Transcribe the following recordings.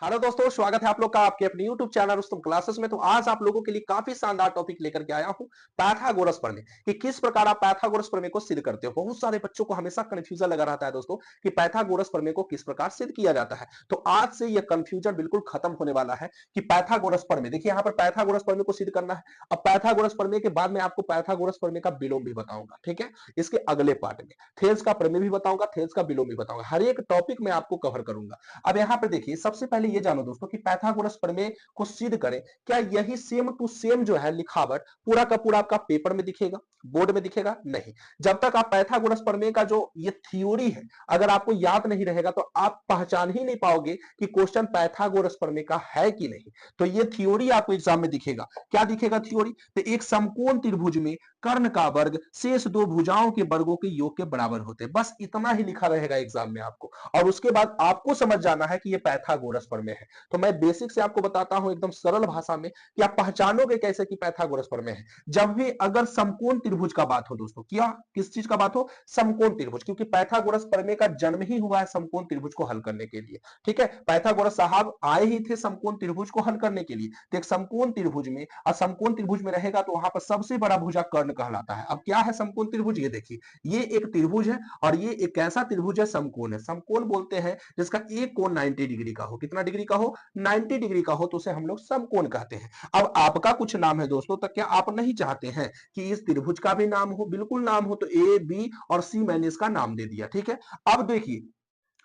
Hello दोस्तों, स्वागत है आप लोग का आपके अपने YouTube चैनल रुस्तम क्लासेस में। तो आज आप लोगों के लिए काफी शानदार टॉपिक लेकर के आया हूं, पाइथागोरस प्रमेय कि किस प्रकार आप पाइथागोरस प्रमेय को सिद्ध करते हो। बहुत सारे बच्चों को हमेशा कंफ्यूजन लगा रहता है दोस्तों कि पाइथागोरस प्रमेय को किस प्रकार सिद्ध किया जाता है। तो आज से यह कंफ्यूजन बिल्कुल खत्म होने वाला है कि पाइथागोरस प्रमेय, देखिए यहाँ पर पाइथागोरस प्रमेय को सिद्ध करना है। अब पाइथागोरस प्रमेय के बाद में आपको पाइथागोरस प्रमेय का विलोम भी बताऊंगा, ठीक है। इसके अगले पार्ट में थेल्स का प्रमेय भी बताऊंगा, थेल्स का विलोम भी बताऊंगा, हर एक टॉपिक में आपको कवर करूंगा। अब यहाँ पे देखिए, सबसे पहले ये जानो दोस्तों कि पाइथागोरस प्रमेय को सिद्ध करें, क्या यही सेम टू सेम जो है लिखावट पूरा का पूरा आपका पेपर में दिखेगा, बोर्ड में दिखेगा? नहीं। जब तक आप पाइथागोरस प्रमेय का जो ये थ्योरी है अगर आपको याद नहीं रहेगा तो आप पहचान ही नहीं पाओगे कि क्वेश्चन पाइथागोरस प्रमेय का है कि नहीं। तो ये थ्योरी आपको एग्जाम में दिखेगा। क्या दिखेगा थ्योरी? तो एक समकोण त्रिभुज में कर्ण का वर्ग शेष दो भुजाओं के वर्गों के योग के बराबर होते हैं, बस इतना ही लिखा रहेगा एग्जाम में आपको। और उसके बाद आपको समझ जाना है कि ये पाइथागोरस प्रमेय है। तो मैं बेसिक से आपको बताता हूं एकदम सरल भाषा में कि आप पहचानोगे कैसे कि पाइथागोरस प्रमेय है। जब भी अगर समकोण त्रिभुज का बात हो दोस्तों, क्या किस चीज का बात हो? समकोण त्रिभुज, क्योंकि पाइथागोरस प्रमेय का जन्म ही हुआ है समकोण त्रिभुज को हल करने के लिए, ठीक है। पाइथागोरस साहब आए ही थे समकोण त्रिभुज को हल करने के लिए। तो एक समकोण त्रिभुज में, और समकोण त्रिभुज में रहेगा तो वहां पर सबसे बड़ा भुजा कर्ण कहलाता है। अब क्या है समकोण त्रिभुज? ये देखिए, ये एक त्रिभुज है और ये एक ऐसा त्रिभुज है, समकोण है। समकोण बोलते हैं जिसका एक कोण 90 डिग्री का हो। कितना डिग्री का हो? 90 डिग्री का हो तो उसे हम लोग समकोण कहते हैं। अब आपका कुछ नाम है दोस्तों, तो क्या आप नहीं चाहते हैं कि इस त्रिभुज का भी नाम हो? बिल्कुल नाम हो। तो ए, बी और सी मैंने इसका नाम दे दिया, ठीक है। अब देखिए,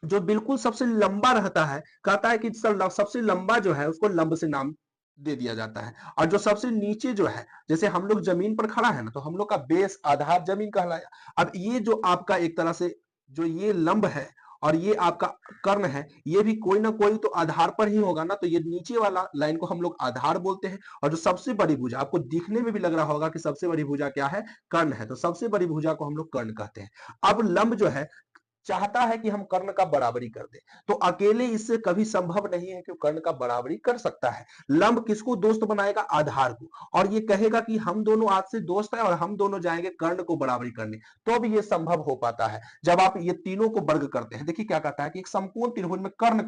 जो बिल्कुल सबसे लंबा रहता है, कहता है कि सबसे लंबा जो है उसको लंब से नाम दे दिया जाता है। और जो सबसे नीचे जो है, जैसे हम लोग जमीन पर खड़ा है ना, तो हम लोग का बेस आधार जमीन कहलाया। अब ये जो आपका एक तरह से जो ये लंब है और ये आपका कर्ण है, ये भी कोई ना कोई तो आधार पर ही होगा ना। तो ये नीचे वाला लाइन को हम लोग आधार बोलते हैं। और जो सबसे बड़ी भुजा, आपको दिखने में भी लग रहा होगा कि सबसे बड़ी भुजा क्या है? कर्ण है। तो सबसे बड़ी भुजा को हम लोग कर्ण कहते हैं। अब लंब जो है चाहता है कि हम कर्ण का बराबरी कर दें, तो अकेले इससे कभी संभव नहीं है कि कर्ण का बराबरी कर सकता है। लंब किसको दोस्त बनाएगा? आधार को। और ये कहेगा कि हम दोनों आज से दोस्त हैं और हम दोनों जाएंगे कर्ण को बराबरी करने, तो भी ये संभव हो पाता है जब आप ये तीनों को वर्ग करते हैं। देखिए क्या कहता है कि एक समकोण त्रिभुज में कर्ण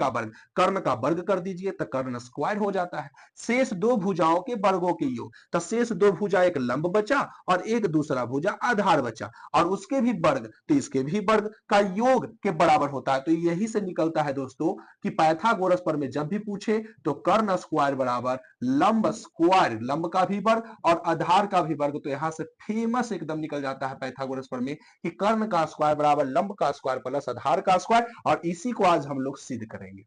का वर्ग कर दीजिए तो कर्ण स्क्वायर हो जाता है। शेष दो भुजाओं के वर्गों के योग, तो शेष दो भुजा, एक लंब बचा और एक दूसरा भुजा आधार बचा, और उसके भी वर्ग तो इसके भी वर्ग का योग के बराबर होता है। तो यही से निकलता है दोस्तों कि पाइथागोरस प्रमेय जब भी पूछे तो कर्ण स्क्वायर बराबर लंब स्क्वायर, लंब का भी वर्ग और आधार का भी वर्ग। तो यहां से फेमस एकदम निकल जाता है पाइथागोरस प्रमेय कि कर्ण का स्क्वायर बराबर लंब का स्क्वायर प्लस आधार का स्क्वायर। और इसी को आज हम लोग सिद्ध करेंगे।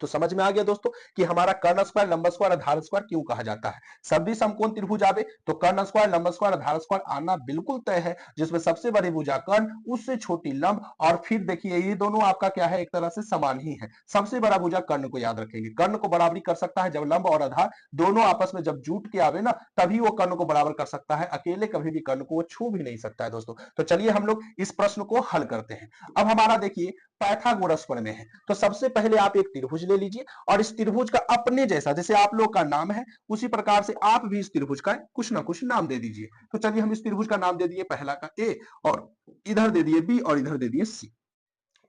तो समझ में आ गया दोस्तों कि हमारा कर्ण स्क्वायर, लंब स्क्वायर, आधार स्क्वायर क्यों कहा जाता है। सभी समकोण त्रिभुज आवे तो कर्ण स्क्वायर, लंब स्क्वायर, आधार स्क्वायर आना बिल्कुल तय है, जिसमें सबसे बड़ी भुजा कर्ण, उससे छोटी लंब। और फिर देखिए ये दोनों आपका क्या है, एक तरह से समान ही है। सबसे बड़ा भुजा कर्ण को याद रखेंगे। कर्ण को बराबरी कर सकता है जब लंब और आधार दोनों आपस में जब जुट के आवे ना, तभी वो कर्ण को बराबर कर सकता है। अकेले कभी भी कर्ण को वो छू भी नहीं सकता है दोस्तों। तो चलिए हम लोग इस प्रश्न को हल करते हैं। अब हमारा देखिए पाइथागोरस प्रमेय है, तो सबसे पहले आप एक त्रिभुज ले लीजिए और इस त्रिभुज का अपने जैसा, जैसे आप लोग का नाम है उसी प्रकार से आप भी इस त्रिभुज का कुछ ना कुछ नाम दे दीजिए। तो चलिए हम इस त्रिभुज का नाम दे दिए, पहला का ए, और इधर दे दिए बी, और इधर दे दिए सी।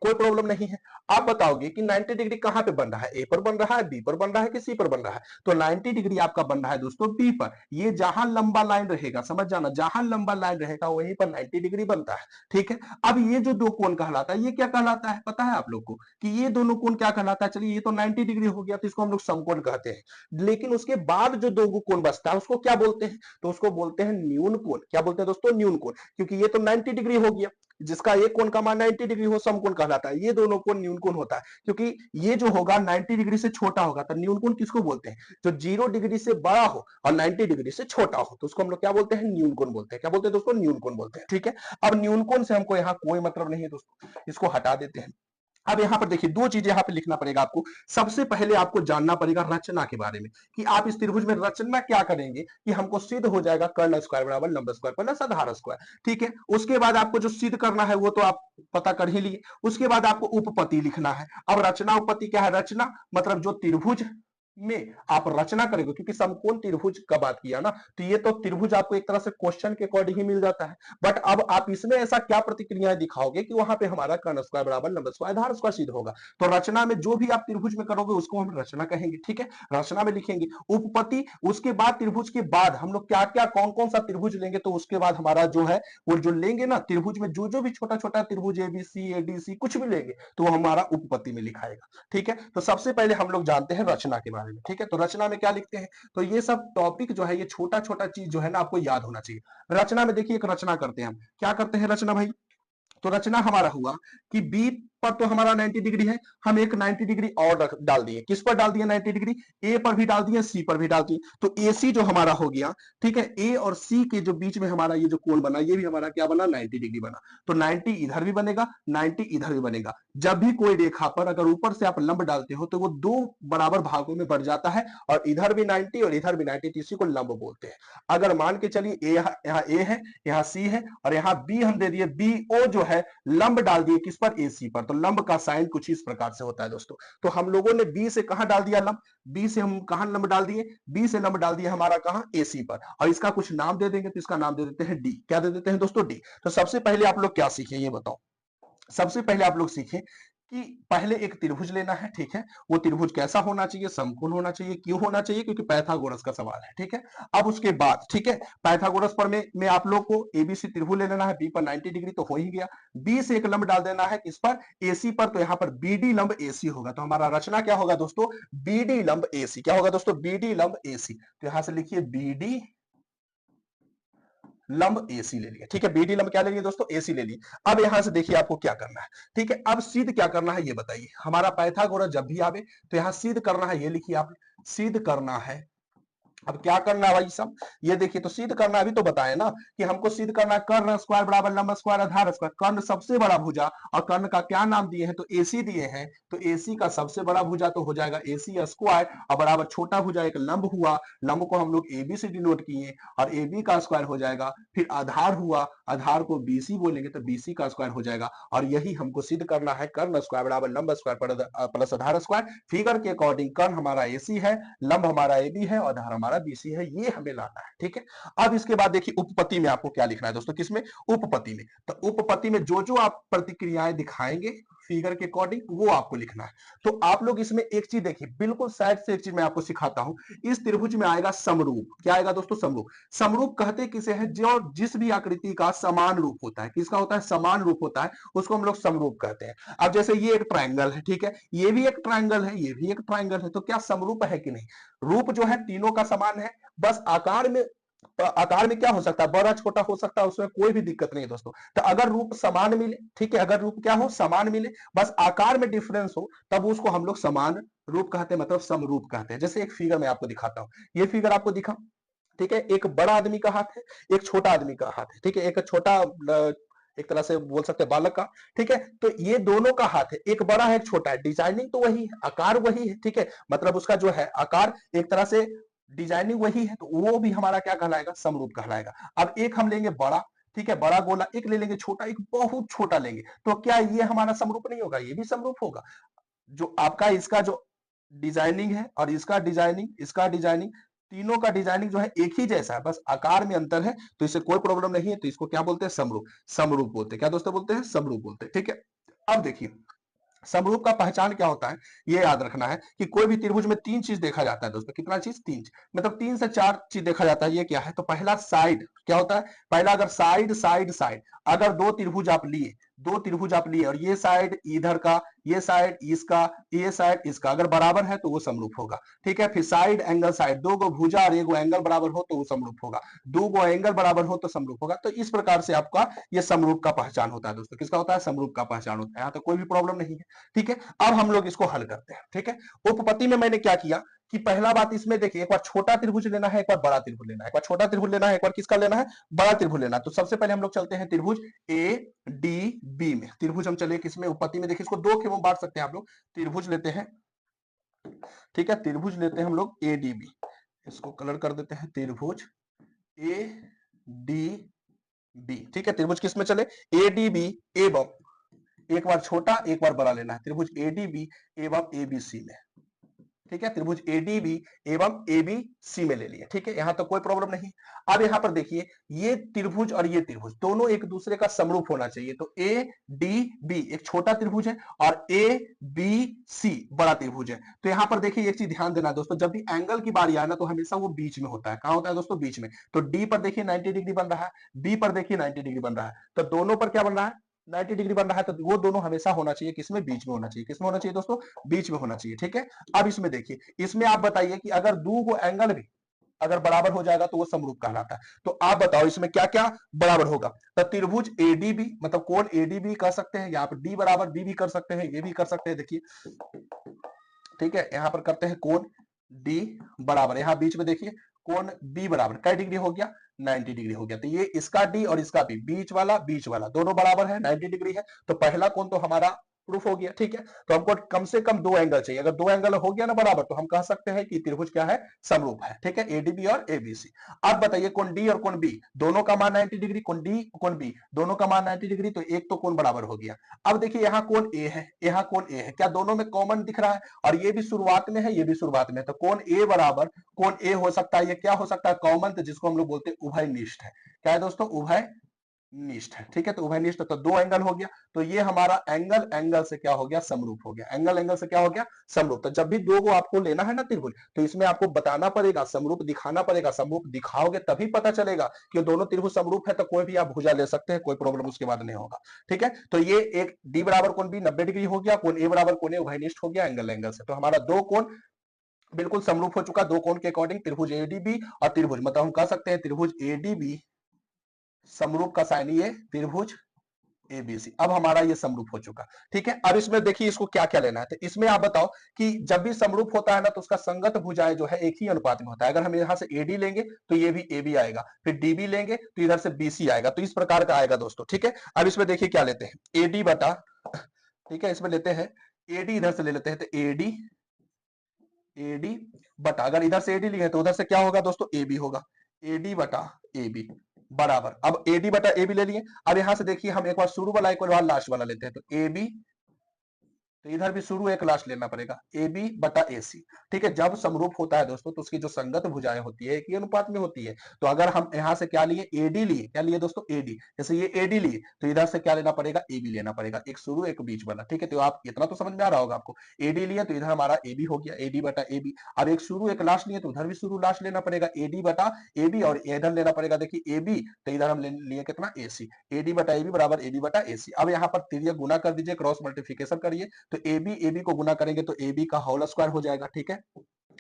कोई प्रॉब्लम नहीं है। आप बताओगे कि 90 डिग्री कहां पे बन रहा है? ए पर बन रहा है, बी पर बन रहा है कि सी पर बन रहा है? तो 90 डिग्री आपका बन रहा है दोस्तों बी पर। ये जहां लंबा लाइन रहेगा, समझ जाना, जहां लंबा लाइन रहेगा वहीं पर 90 डिग्री बनता है, ठीक है। अब ये जो दो कोण कहलाता है, ये क्या कहलाता है पता है आप लोग को कि ये दोनों कोण क्या कहलाता है? चलिए ये तो 90 डिग्री हो गया, तो इसको हम लोग समकोण कहते हैं। लेकिन उसके बाद जो दो कोण बचता है उसको क्या बोलते हैं? तो उसको बोलते हैं न्यून कोण। क्या बोलते हैं दोस्तों? न्यून कोण। क्योंकि ये तो 90 डिग्री हो गया, जिसका एक कोण का मान 90 डिग्री हो समकोण कहलाता है। ये दोनों कोण न्यून कोण होता है, क्योंकि ये जो होगा 90 डिग्री से छोटा होगा। तो न्यून कोण किसको बोलते हैं? जो 0 डिग्री से बड़ा हो और 90 डिग्री से छोटा हो, तो उसको हम लोग क्या बोलते हैं? न्यून कोण बोलते हैं। क्या बोलते हैं दोस्तों? न्यून कोण बोलते हैं, ठीक है। अब न्यून कोण से हमको यहाँ कोई मतलब नहीं है दोस्तों, इसको हटा देते हैं। अब यहां पर देखिए दो चीजें यहां पे लिखना पड़ेगा आपको। सबसे पहले आपको जानना पड़ेगा रचना के बारे में कि आप इस त्रिभुज में रचना क्या करेंगे कि हमको सिद्ध हो जाएगा कर्ण स्क्वायर बराबर लंब स्क्वायर प्लस आधार स्क्वायर, ठीक है। उसके बाद आपको जो सिद्ध करना है वो तो आप पता कर ही लिए। उसके बाद आपको उपपत्ति लिखना है। अब रचना उपपत्ति क्या है? रचना मतलब जो त्रिभुज में आप रचना करेंगे, क्योंकि समकोण त्रिभुज का बात किया ना, तो ये तो त्रिभुज आपको एक तरह से क्वेश्चन के अकॉर्डिंग ही मिल जाता है। बट अब आप इसमें ऐसा क्या प्रतिक्रियाएं दिखाओगे कि वहां पे हमारा कर्ण स्क्वायर बराबर लंब स्क्वायर आधार स्क्वायर सिद्ध होगा। तो रचना में जो भी आप त्रिभुज में करोगे उसको हम रचना कहेंगे, ठीक है, रचना में लिखेंगे उपपत्ति। उसके बाद त्रिभुज के बाद हम लोग क्या क्या कौन कौन सा त्रिभुज लेंगे, तो उसके बाद हमारा जो है वो जो लेंगे ना त्रिभुज में, जो भी छोटा छोटा त्रिभुज एबीसी एडीसी कुछ भी लेंगे तो वो हमारा उपपत्ति में लिखाएगा, ठीक है। तो सबसे पहले हम लोग जानते हैं रचना के बारे में, ठीक है। तो रचना में क्या लिखते हैं, तो ये सब टॉपिक जो है ये छोटा छोटा चीज जो है ना आपको याद होना चाहिए। रचना में देखिए एक रचना करते हैं हम, क्या करते हैं रचना भाई, तो रचना हमारा हुआ कि बी पर तो हमारा 90 डिग्री है, हम एक 90 डिग्री और डाल दिए, किस पर डाल दिए 90 डिग्री, ए पर भी डाल दिए सी पर भी डाल दिए, तो ए सी जो हमारा हो गया, ठीक है। ए और सी के जो बीच में हमारा ये जो कोण बना ये भी हमारा क्या बना 90 डिग्री बना, तो 90 इधर भी बनेगा 90 इधर भी बनेगा। जब भी कोई रेखा पर अगर ऊपर से आप लंब डालते हो तो वो दो बराबर भागों में बढ़ जाता है, और इधर भी 90 और इधर भी 90, तो इसी को लंब बोलते हैं। अगर मान के चलिए यहाँ ए है, यहाँ सी है, और यहाँ बी हम दे दिए, बी ओ जो है लंब डाल दिए किस पर, एसी पर, तो लंब का साइन कुछ इस प्रकार से होता है दोस्तों। तो हम लोगों ने बी से कहां डाल दिया लंब, बी से हम कहां लंब डाल दिए, बी से लंब डाल दिया हमारा कहां, एसी पर, और इसका कुछ नाम दे देंगे, तो इसका नाम दे देते हैं डी। क्या दे देते हैं दोस्तों, डी। तो सबसे पहले आप लोग क्या सीखे ये बताओ, सबसे पहले आप लोग सीखें कि पहले एक त्रिभुज लेना है, ठीक है। वो त्रिभुज कैसा होना चाहिए, समकोण होना चाहिए, क्यों होना चाहिए, क्योंकि पाइथागोरस का सवाल है, ठीक है। अब उसके बाद ठीक है, पाइथागोरस पर में आप लोग को एबीसी त्रिभुज ले लेना है, बी पर 90 डिग्री तो हो ही गया, बी से एक लंब डाल देना है किस पर, एसी पर, तो यहाँ पर बीडी लंब एसी होगा। तो हमारा रचना क्या होगा दोस्तों, बीडी लंब एसी। क्या होगा दोस्तों, बीडी लंब एसी। तो यहां से लिखिए बीडी लंब एसी ले लिया, ठीक है। बीडी लंब क्या ले लिया दोस्तों, एसी ले लिया। अब यहां से देखिए आपको क्या करना है, ठीक है। अब सिद्ध क्या करना है ये बताइए, हमारा पाइथागोरस जब भी आवे तो यहां सिद्ध करना है, ये लिखिए आपने, सिद्ध करना है। अब क्या करना है भाई साहब, ये देखिए, तो सिद्ध करना अभी तो बताए ना कि हमको सिद्ध करना है कर्ण स्क्वायर बराबर लंब स्क्वायर आधार स्क्वायर। कर्ण सबसे बड़ा भुजा, और कर्ण का क्या नाम दिए हैं, तो एसी दिए हैं, तो एसी का सबसे बड़ा भुजा तो हो जाएगा एसी स्क्वायर, और बराबर छोटा भुजा एक लंब हुआ, लंब को हम लोग एबी से डिनोट किए, और एबी का स्क्वायर हो जाएगा। फिर आधार हुआ, आधार को बीसी बोलेंगे तो बीसी का स्क्वायर हो जाएगा, और यही हमको सिद्ध करना है, कर्ण स्क्वायर बराबर लंब स्क्वायर प्लस आधार स्क्वायर। फिगर के अकॉर्डिंग कर्ण हमारा एसी है, लंब हमारा एबी है, और आधार हमारा बीसी है, ये हमें लाना है, ठीक है। अब इसके बाद देखिए उपपत्ति में आपको क्या लिखना है दोस्तों, किसमें, उपपत्ति में। तो उपपत्ति में जो जो आप प्रतिक्रियाएं दिखाएंगे फिगर के अकॉर्डिंग वो आपको लिखना है। तो आप लोग इसमें एक चीज देखिए, बिल्कुल साइड से एक चीज मैं आपको सिखाता हूं, इस त्रिभुज में आएगा समरूप। क्या आएगा दोस्तों, समरूप। समरूप कहते किसे हैं, जो जिस भी आकृति का समान रूप होता है, किसका होता है, समान रूप होता है, उसको हम लोग समरूप कहते हैं। अब जैसे ये एक ट्रायंगल है, ठीक है, ये भी एक ट्रायंगल है, ये भी एक ट्रायंगल है, तो क्या समरूप है कि नहीं, रूप जो है तीनों का समान है, बस आकार में क्या हो सकता है, बड़ा छोटा हो सकता है, उसमें कोई भी दिक्कत नहीं है दोस्तों। तो अगर रूप समान मिले, ठीक है, अगर रूप क्या हो, समान मिले, बस आकार में डिफरेंस हो, तब उसको हम लोग समान रूप कहते हैं, मतलब समरूप कहते हैं। जैसे एक फिगर मैं आपको दिखाता हूं, ये फिगर आपको दिखा, ठीक है, एक बड़ा आदमी का हाथ है, एक छोटा आदमी का हाथ है, ठीक है, एक छोटा एक तरह से बोल सकते हैं बालक का, ठीक है। तो ये दोनों का हाथ है, एक बड़ा है एक छोटा है, डिजाइनिंग तो वही है, आकार वही है, ठीक है, मतलब उसका जो है आकार एक तरह से डिजाइनिंग वही है, तो वो भी हमारा क्या कहलाएगा, समरूप कहलाएगा। अब एक हम लेंगे बड़ा, ठीक है, बड़ा गोला, एक ले लेंगे छोटा, एक बहुत छोटा लेंगे, तो क्या ये हमारा समरूप नहीं होगा, ये भी समरूप होगा। जो आपका इसका जो डिजाइनिंग है और इसका डिजाइनिंग, तीनों का डिजाइनिंग जो है एक ही जैसा है, बस आकार में अंतर है, तो इससे कोई प्रॉब्लम नहीं है, तो इसको क्या बोलते हैं, समरूप। समरूप बोलते हैं, क्या दोस्तों बोलते हैं, समरूप बोलते हैं, ठीक है। अब देखिए समरूप का पहचान क्या होता है, ये याद रखना है कि कोई भी त्रिभुज में तीन चीज देखा जाता है दोस्तों, कितना चीज, तीन, मतलब 3 से 4 चीज देखा जाता है। ये क्या है, तो पहला साइड क्या होता है, पहला अगर साइड साइड साइड, अगर दो त्रिभुज आप लिए और ये साइड इधर का, ये साइड इसका, ये साइड इसका अगर बराबर है तो वो समरूप होगा, ठीक है। फिर साइड एंगल साइड, दो गो भुजा और एक एंगल बराबर हो तो वो समरूप होगा, दो गो एंगल बराबर हो तो समरूप होगा। तो इस प्रकार से आपका ये समरूप का पहचान होता है दोस्तों, किसका होता है, समरूप का पहचान होता है, यहाँ तो कोई भी प्रॉब्लम नहीं है, ठीक है। अब हम लोग इसको हल करते हैं, ठीक है। उपपत्ति में मैंने क्या किया कि पहला बात इसमें देखिए, एक बार छोटा त्रिभुज लेना है, एक बार बड़ा त्रिभुज लेना है, एक बार छोटा त्रिभुज लेना है, एक बार किसका लेना है, बड़ा त्रिभुज लेना है। तो सबसे पहले हम लोग चलते हैं त्रिभुज ए डी बी में, त्रिभुज हम चले किसमें, उपपत्ति में। देखिए इसको दो खेमों में बांट सकते हैं आप लोग, त्रिभुज लेते हैं, ठीक है, त्रिभुज लेते हैं हम लोग ए डी बी, इसको कलर कर देते हैं, त्रिभुज ए डी बी, ठीक है। त्रिभुज किसमें चले, ए डी बी एवं एक बार छोटा एक बार बड़ा लेना है, त्रिभुज एडीबी एवं एबीसी में, ठीक है, त्रिभुज एडीबी एवं एबीसी में ले लिए, ठीक है, यहां तक कोई प्रॉब्लम नहीं। अब यहां पर देखिए, ये त्रिभुज और ये त्रिभुज दोनों एक दूसरे का समरूप होना चाहिए, तो ए डी बी एक छोटा त्रिभुज है और ए बी सी बड़ा त्रिभुज है। तो यहां पर देखिए एक चीज ध्यान देना दोस्तों, जब भी एंगल की बारी आए ना तो हमेशा वो बीच में होता है। कहां होता है दोस्तों? बीच में। तो डी पर देखिए 90 डिग्री बन रहा है, बी पर देखिए 90 डिग्री बन रहा है, तो दोनों पर क्या बन रहा है? 90 डिग्री बन रहा है, तो वो दोनों हमेशा होना चाहिए किसमें? बीच में होना चाहिए। किसमें होना चाहिए दोस्तों? बीच में होना चाहिए, ठीक है। अब इसमें देखिए, इसमें आप बताइए कि अगर दो को एंगल भी अगर बराबर हो जाएगा तो वो समरूप कहलाता है। तो आप बताओ इसमें क्या क्या बराबर होगा? तो त्रिभुज एडीबी मतलब कोण एडीबी कह सकते हैं, यहाँ पर डी बराबर बी भी कर सकते हैं, ये भी कर सकते हैं, देखिए, ठीक है। यहां पर करते हैं कोण डी बराबर, यहां बीच में देखिए कोण बी बराबर कै डिग्री हो गया? 90 डिग्री हो गया। तो ये इसका डी और इसका बी, बीच वाला दोनों बराबर है, 90 डिग्री है। तो पहला कोण तो हमारा प्रूफ हो गया, ठीक है। तो हमको कम से कम दो एंगल चाहिए, अगर दो एंगल हो गया ना बराबर तो हम कह सकते हैं कि त्रिभुज क्या है? समरूप है, ठीक है, एडीबी और एबीसी। अब बताइए कोण डी और कोण बी दोनों का मान 90 डिग्री, कोण डी कोण बी दोनों का मान 90 डिग्री, तो एक तो कोण बराबर हो गया। अब देखिए यहाँ कोण ए है, यहाँ कोण ए है, क्या दोनों में कॉमन दिख रहा है? और ये भी शुरुआत में है, ये भी शुरुआत में है, तो कोण ए बराबर कोण ए हो सकता है, ये क्या हो सकता है? कॉमन, तो जिसको हम लोग बोलते हैं उभयनिष्ठ है। क्या है दोस्तों? उभयनिष्ठ है, ठीक है। तो उभयनिष्ठ तो दो एंगल हो गया, तो ये हमारा एंगल एंगल से क्या हो गया? समरूप हो गया। एंगल एंगल से क्या हो गया? समरूप। तो जब भी दो को आपको लेना है ना त्रिभुज, तो इसमें आपको बताना पड़ेगा, समरूप दिखाना पड़ेगा। समरूप दिखाओगे तभी पता चलेगा कि दोनों त्रिभुज समरूप है, तो कोई भी आप भुजा ले सकते हैं, कोई प्रॉब्लम उसके बाद नहीं होगा, ठीक है। तो ये एक डी बराबर कोण बी 90 डिग्री हो गया, कोण ए बराबर कोण ए उभयनिष्ठ हो गया एंगल एंगल से। तो हमारा दो कोण बिल्कुल समरूप हो चुका, दो कोण के अकॉर्डिंग त्रिभुज एडीबी और त्रिभुज मतलब हम कह सकते हैं त्रिभुज एडीबी समरूप का साइन ये त्रिभुज एबीसी। अब हमारा ये समरूप हो चुका, ठीक है। अब इसमें देखिए इसको क्या क्या लेना है, तो इसमें आप बताओ कि जब भी समरूप होता है ना तो उसका संगत भुजाएं जो है एक ही अनुपात में होता है। अगर हम यहां से एडी लेंगे तो ये भी एबी आएगा, फिर डीबी लेंगे तो इधर से बीसी आएगा, तो इस प्रकार का आएगा दोस्तों, ठीक है। अब इसमें देखिए क्या लेते हैं? एडी बटा, ठीक है, इसमें लेते हैं एडी, इधर से ले लेते हैं, तो एडी एडी बटा, अगर इधर से एडी लिए तो उधर से क्या होगा दोस्तों? एबी होगा, एडी बटा एबी बराबर। अब एडी बटा एबी ले लिए। अब यहां से देखिए हम एक बार शुरू वाला एक बार लास्ट वाला लेते हैं, तो एबी, तो इधर भी शुरू एक लास्ट लेना पड़ेगा, ए बी बटा ए सी, ठीक है। जब समरूप होता है दोस्तों तो उसकी जो संगत भुजाएं होती है एक ही अनुपात में होती है। तो अगर हम यहां से क्या लिए? एडी लिए, क्या लिए दोस्तों? एडी। जैसे ये एडी लिए तो इधर से क्या लेना पड़ेगा? ए बी लेना पड़ेगा, एक शुरू एक बीच वाला, ठीक है। तो आप इतना तो समझ में आ रहा होगा आपको, एडी लिए तो इधर हमारा ए बी हो गया, एडी बटा ए बी। अब एक शुरू एक लास्ट लिए तो उधर भी शुरू लास्ट लेना पड़ेगा, एडी बटा ए बी, और इधर लेना पड़ेगा देखिए ए बी, तो इधर हम लिए कितना? ए सी, एडी बटा ए बी बराबर एडी बटा ए सी। अब यहाँ पर तिर्यक गुना कर दीजिए, क्रॉस मल्टीप्लिकेशन करिए, तो ए बी को गुना करेंगे तो ए बी का होल स्क्वायर हो जाएगा, ठीक है।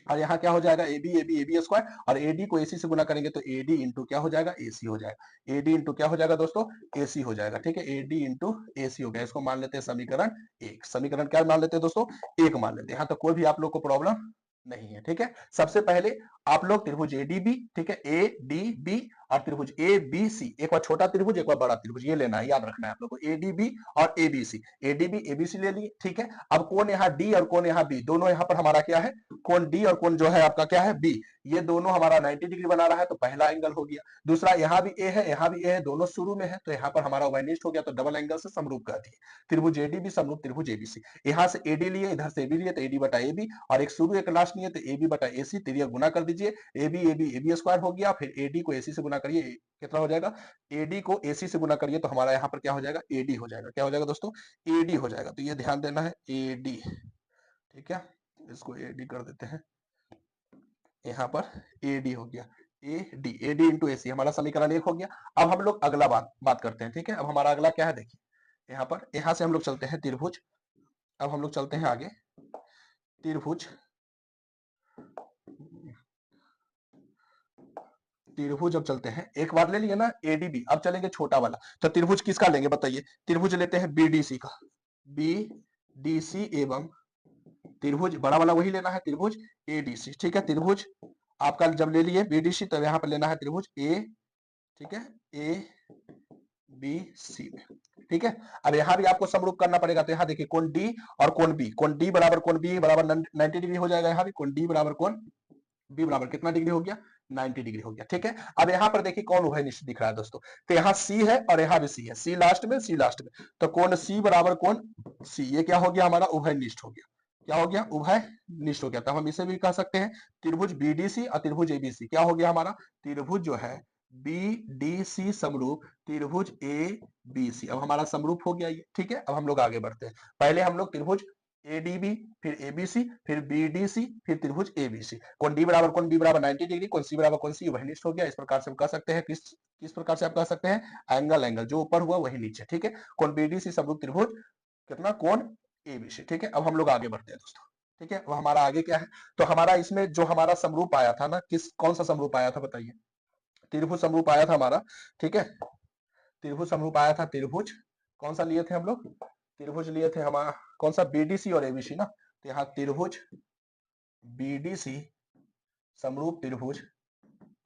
और यहाँ क्या हो जाएगा? ए बी स्क्वायर, और एडी को एसी से गुना करेंगे तो एडी इंटू क्या हो जाएगा? एसी हो जाएगा। एडी इंटू क्या हो जाएगा दोस्तों? एसी हो जाएगा, ठीक है। एडी इंटू एसी हो गया, इसको मान लेते हैं समीकरण एक। समीकरण क्या मान लेते हैं दोस्तों? एक मान लेते हैं। यहाँ तो कोई भी आप लोग को प्रॉब्लम नहीं है, ठीक है। सबसे पहले आप लोग त्रिभुज एडीबी, ठीक है, ए डी बी और त्रिभुज ए बी सी, एक बार छोटा त्रिभुज एक बार बड़ा त्रिभुज, ये लेना है, याद रखना है आप लोग को, एडीबी और एबीसी। एडीबी एबीसी ले लिए, ठीक है। अब कोण यहाँ डी और कोण यहाँ बी दोनों यहाँ पर हमारा क्या है? कोण डी और कोण जो है आपका क्या है? बी, ये दोनों हमारा 90 डिग्री बना रहा है, तो पहला एंगल हो गया। दूसरा यहाँ भी ए है, यहाँ भी ए है, दोनों शुरू में है, तो यहाँ पर हमारा उभयनिष्ठ हो गया, तो डबल एंगल से समरूप कहती है त्रिभुज एडीबी समरूप त्रिभुज एबीसी। यहाँ से एडी लिए, इधर से एबी लिए, तो एडी बटा एबी, और एक शुरू एक लास्ट लिए, तो एबी बटा एसी, तिर्यक गुना कर दीजिए, एबी स्क्वायर हो गया, फिर एडी को एसी से गुना करिए, कितना हो जाएगा? एडी को एसी से गुना करिए तो हमारा यहाँ पर क्या हो जाएगा? एडी हो जाएगा। क्या हो जाएगा दोस्तों? एडी हो जाएगा। तो ये ध्यान देना है, एडी, ठीक है। इसको एडी कर देते हैं, यहाँ पर एडी हो गया, एडी इंटू एसी, हमारा समीकरण एक हो गया। अब हम लोग अगला बात करते हैं, ठीक है। अब हमारा अगला क्या है देखिए, यहाँ पर यहाँ से हम लोग चलते हैं त्रिभुज, अब हम लोग चलते हैं आगे त्रिभुज, त्रिभुज अब चलते हैं, एक बार ले लिए ना एडीबी, अब चलेंगे छोटा वाला। तो त्रिभुज किसका लेंगे बताइए? त्रिभुज लेते हैं बीडीसी का, बीडीसी एवं त्रिभुज बड़ा वाला वही लेना है, त्रिभुज एडीसी, ठीक है। त्रिभुज आपका जब ले लिए बीडीसी तो यहाँ पर लेना है त्रिभुज ए, ठीक है, ए बी सी में, ठीक है। अब यहाँ भी आपको समरूप करना पड़ेगा, तो यहाँ देखिए कोण डी और कोण बी, कोण डी बराबर कोण बी बराबर 90 डिग्री हो जाएगा। यहाँ भी कोण डी बराबर कोण बी बराबर कितना डिग्री हो गया? 90 डिग्री हो गया, ठीक है। अब यहाँ पर देखिए कौन उभयनिष्ठ दिख रहा है दोस्तों, तो यहाँ सी है और यहाँ भी सी है, सी लास्ट में, सी लास्ट में, तो कोण सी बराबर कोण सी, ये क्या हो गया? हमारा उभयनिष्ठ हो गया। क्या हो गया, उभय निष्ठ हो गया। तब हम इसे भी कह सकते हैं त्रिभुज बीडीसी और त्रिभुज एबीसी क्या हो गया हमारा, त्रिभुज जो है बीडीसी समरूप त्रिभुज ए बी सी। अब हमारा समरूप हो गया ये, ठीक है। अब हम लोग आगे बढ़ते हैं। पहले हम लोग त्रिभुज एडीबी, फिर एबीसी, फिर बीडीसी, फिर त्रिभुज एबीसी। कौन डी बराबर कौन बी बराबर 90 डिग्री, कौन सी बराबर कौन सी, वही निष्ठ हो गया। इस प्रकार से हम कह सकते हैं, किस प्रकार से आप कह सकते हैं, एंगल एंगल जो ऊपर हुआ वही नीचे, ठीक है। कौन बीडीसी समरूप त्रिभुज कितना, कौन एबीसी, ठीक है। अब हम लोग आगे बढ़ते हैं दोस्तों, ठीक है। अब हमारा आगे क्या है, तो हमारा इसमें जो हमारा समरूप आया था ना, कौन सा समरूप आया था बताइए, त्रिभुज समरूप आया था हमारा, ठीक है। त्रिभुज समरूप आया था, त्रिभुज कौन सा लिए थे हम लोग, त्रिभुज लिए थे हमारा कौन सा, बीडीसी और एबीसी ना। तो यहाँ त्रिभुज बीडीसी समरूप त्रिभुज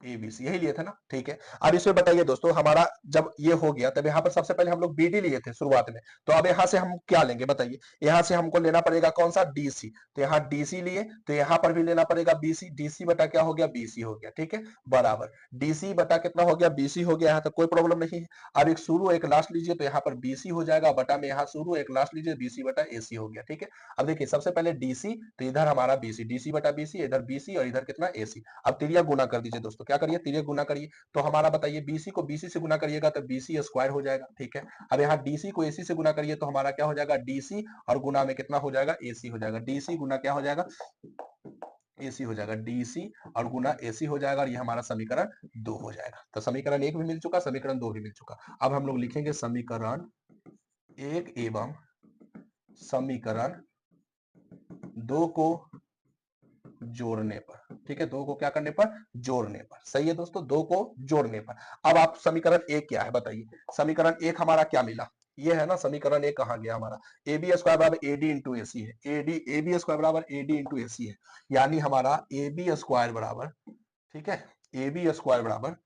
एबीसी यही लिए थे ना, ठीक है। अब इसमें बताइए दोस्तों, हमारा जब ये हो गया तब यहाँ पर सबसे पहले हम लोग बीडी लिए थे शुरुआत में, तो अब यहाँ से हम क्या लेंगे बताइए, यहाँ से हमको लेना पड़ेगा कौन सा, डीसी। तो यहाँ डीसी लिए, तो यहाँ पर भी लेना पड़ेगा बीसी, डीसी बटा क्या हो गया, बीसी हो गया, ठीक है, बराबर डीसी बटा कितना हो गया, बीसी हो गया। यहाँ तक कोई प्रॉब्लम नहीं है। अब एक शुरू एक लास्ट लीजिए, तो यहाँ पर बीसी हो जाएगा, बटा में यहाँ शुरू एक लास्ट लीजिए, बीसी बटा एसी हो गया, ठीक है। अब देखिए सबसे पहले डीसी, तो इधर हमारा बीसी, डीसी बटा बीसी, इधर बीसी और इधर कितना एसी। अब तिरिया गुना कर दीजिए दोस्तों, क्या करिए, तिरिया गुना करिए। तो हमारा बताइए बीसी को बीसी से गुना करिएगा तो बीसी स्क्वायर हो जाएगा, ठीक है। अब यहाँ डीसी को एसी से गुना करिए तो हमारा क्या हो जाएगा, डीसी और गुना में कितना हो जाएगा, एसी हो जाएगा। डीसी गुना क्या हो जाएगा, एसी हो जाएगा, डीसी और गुना एसी हो जाएगा, और ये हमारा समीकरण 2 हो जाएगा। तो समीकरण 1 भी मिल चुका, समीकरण 2 भी मिल चुका। अब हम लोग लिखेंगे समीकरण 1 एवं समीकरण 2 को जोड़ने पर, ठीक है, 2 को क्या करने पर, जोड़ने पर। सही है दोस्तों, 2 को जोड़ने पर। अब आप समीकरण 1 क्या है बताइए, समीकरण 1 हमारा क्या मिला, ये है ना समीकरण 1 कहां गया हमारा, ए बी स्क्वायर बराबर ए डी इंटू ए सी है, ए बी स्क्वायर बराबर ए डी इंटू ए सी है। यानी हमारा ए बी स्क्वायर बराबर, ठीक है, ए बी स्क्वायर बराबर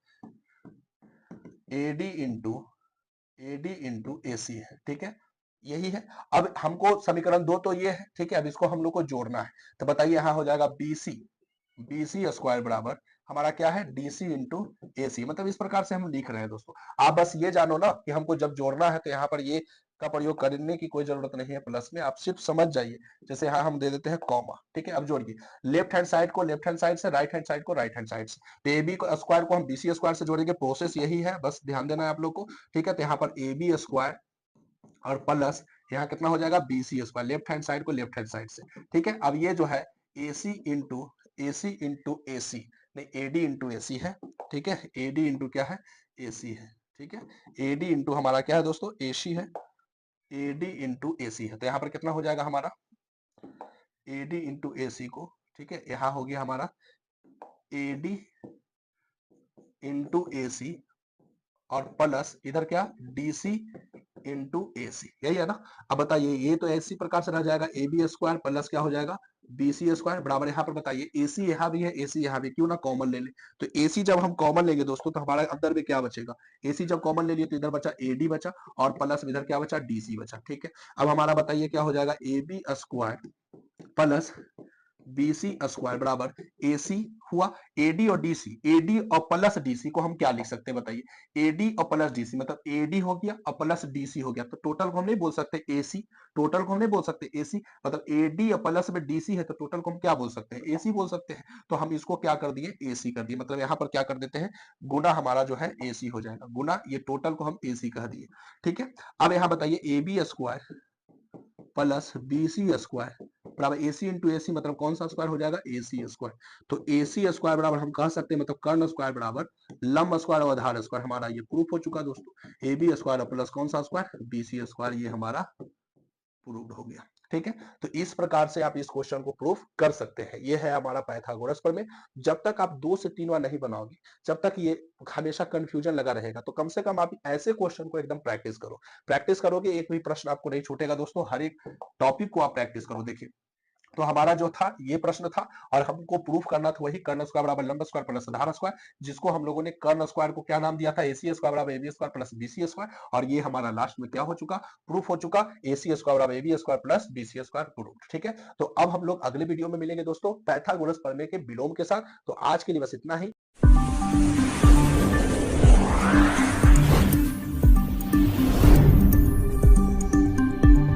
ए डी इंटू ए सी है, ठीक है, यही है। अब हमको समीकरण 2 तो ये है, ठीक है। अब इसको हम लोग को जोड़ना है, तो बताइए यहाँ हो जाएगा बीसी स्क्वायर बराबर हमारा क्या है, डीसी इंटू एसी। मतलब इस प्रकार से हम लिख रहे हैं दोस्तों। आप बस ये जानो ना कि हमको जब जोड़ना है तो यहाँ पर ये का प्रयोग करने की कोई जरूरत नहीं है प्लस में, आप सिर्फ समझ जाइए। जैसे यहाँ हम दे देते हैं कॉमा, ठीक है। अब जोड़िए लेफ्ट हैंड साइड को लेफ्ट हैंड साइड से, राइट हैंड साइड को राइट हैंड साइड से। तो ए बी स्क्वायर को हम बीसी स्क्वायर से जोड़ेंगे, प्रोसेस यही है, बस ध्यान देना है आप लोग को, ठीक है। तो यहाँ पर ए बी स्क्वायर और प्लस यहाँ कितना हो जाएगा, BC square, left hand side को लेफ्ट हैंड साइड से, ठीक है। अब ये जो है एसी इंटू एसी नहीं, एडी इंटू एसी है, ठीक है। एडी इंटू क्या है, एसी है, ठीक है। एडी इंटू हमारा क्या है दोस्तों, एसी है, एडी इंटू एसी है। तो यहाँ पर कितना हो जाएगा हमारा, एडी इंटू एसी को, ठीक है, यहाँ हो गया हमारा एडी इंटू एसी और प्लस इधर क्या, डीसी इंटू एसी, यही है ना। अब बताइए ये तो इसी प्रकार से रह जाएगा, ए बी स्क्वायर प्लस क्या हो जाएगा, बीसी स्क्वायर बराबर, यहाँ पर बताइए एसी यहाँ भी है, एसी यहाँ भी, क्यों ना कॉमन ले ले। तो एसी जब हम कॉमन लेंगे दोस्तों तो हमारे अंदर में क्या बचेगा, एसी जब कॉमन ले लिए तो इधर बचा एडी बचा और प्लस इधर क्या बचा, डीसी बचा, ठीक है। अब हमारा बताइए क्या हो जाएगा, A B square plus BC square बराबर एसी हुआ, एडी और डीसी, एडी और प्लस डीसी को हम क्या लिख सकते हैं बताइए, एडी और प्लस डीसी, मतलब एडी हो गया और प्लस डीसी हो गया। तो टोटल को हम नहीं बोल सकते एसी, टोटल को हम नहीं बोल सकते एसी, मतलब एडी और प्लस में डीसी है तो टोटल को हम क्या बोल सकते हैं, एसी बोल सकते हैं। तो हम इसको क्या कर दिए, एसी कर दिए, मतलब यहाँ पर क्या कर देते हैं, गुना हमारा जो है एसी हो जाएगा, गुना ये टोटल को हम एसी कह दिए, ठीक है। अब यहाँ बताइए A B square plus BC square बराबर एसी इंटू एसी, मतलब कौन सा स्क्वायर हो जाएगा, एसी स्क्वायर। तो एसी स्क्वायर बराबर हम कह सकते हैं, मतलब कर्ण स्क्वायर बराबर लंब स्क्वायर और आधार स्क्वायर। हमारा ये प्रूफ हो चुका दोस्तों, ए बी स्क्वायर प्लस कौन सा स्क्वायर, बीसी स्क्वायर, ये हमारा प्रूव्ड हो गया, ठीक है। तो इस प्रकार से आप इस क्वेश्चन को प्रूफ कर सकते हैं। ये है हमारा पाइथागोरस प्रमेय। जब तक आप 2 से 3 बार नहीं बनाओगे, जब तक ये हमेशा कंफ्यूजन लगा रहेगा, तो कम से कम आप ऐसे क्वेश्चन को एकदम प्रैक्टिस करो। प्रैक्टिस करोगे एक भी प्रश्न आपको नहीं छूटेगा दोस्तों, हर एक टॉपिक को आप प्रैक्टिस करो। देखिए तो हमारा जो था ये प्रश्न था और हमको प्रूफ करना था वही कर्ण स्क्वायर बराबर लंब स्क्वायर प्लस आधार स्क्वायर, जिसको हम लोगों ने कर्ण स्क्वायर को क्या नाम दिया था, एसी स्क्वायर बराबर AB square plus BC square. और ये हमारा लास्ट में क्या हो चुका, प्रूफ हो चुका, एसी स्क्वायर बराबर AB square plus BC square proof, ठीक है। तो अब हम लोग अगले वीडियो में मिलेंगे दोस्तों पाइथागोरस प्रमेय के विलोम के साथ। तो आज के लिए बस इतना ही।